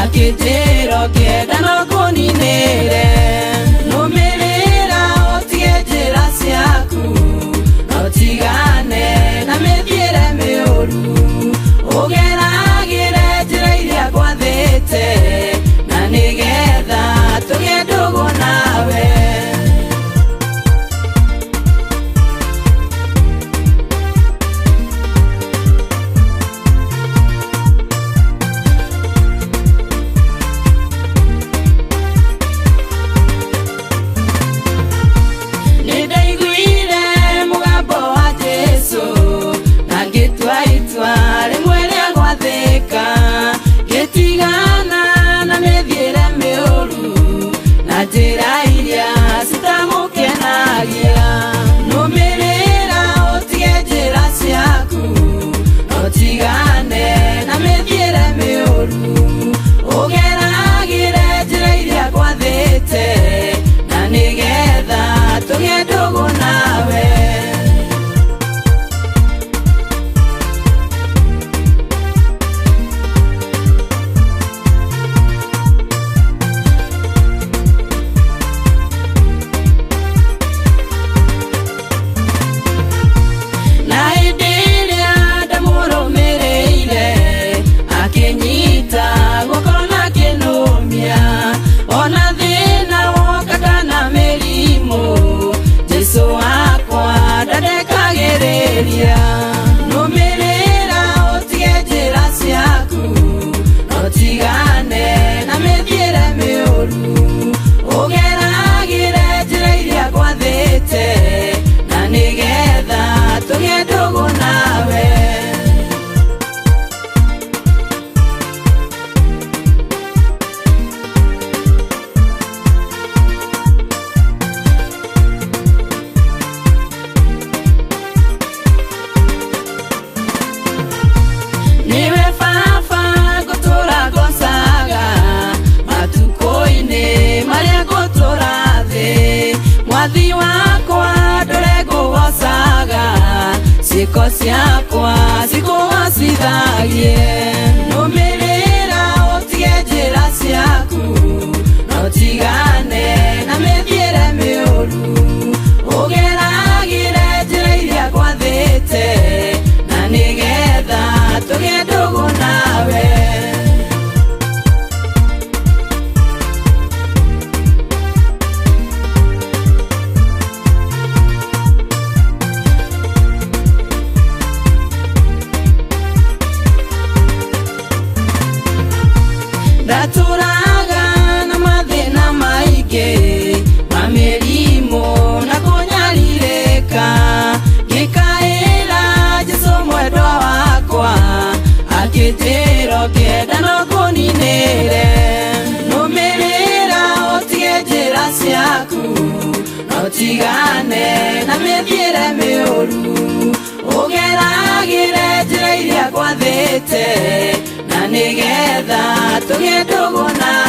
akĩnjĩra ũngĩenda no ngũninĩre. Nũmĩrĩra ũtige njĩra ciaku, na ũtigane na mĩthiĩre mĩũru. Ũgeragĩre njĩra iria ngwathĩte, na nĩgetha tũgĩe ndũgũ nawe. Njĩra iria citamũkenagia. Nũmĩrĩra ũtige njĩra ciaku, ũtigane na mĩthiĩre mĩũru. Ũgeragĩre njĩra iria ngwathĩte, na nĩgetha tũgĩe ndũgũ nawe. Nũmĩrĩra ũtige njĩra ciaku, ũtigane na mĩthiĩre mĩũru. Ũgeragĩre njĩra iria ngwathĩte, na nĩgetha tũgĩe ndũgũ nawe. Niwe baba ngũtũra ngũcaga matukũ-inĩ marĩa ngũtũra thĩ. Mwathi wakwa ndũre ngũgocaga, ciĩko ciakwa cikũgocithagie. Nũmĩrĩra ũtige njĩra ciaku, na ũtigane na mĩthiĩre mĩũru. Ũgeragĩre njĩra iria ngwathĩte, na nĩgetha tũgĩe ndũgũ nawe. Ndatũraga na mathĩna maingĩ ma mĩrimũ na kũnyarirĩka, ngĩkaĩra Jesũ mwendwa wakwa, akĩnjĩra ũngĩenda no ngũninĩre. Nũmĩrĩra ũtige njĩra ciaku, na ũtigane na mĩthiĩre mĩũru. Ũgeragĩre njĩra iria ngwathĩte, na nĩgetha tũgĩe ndũgũ nawe.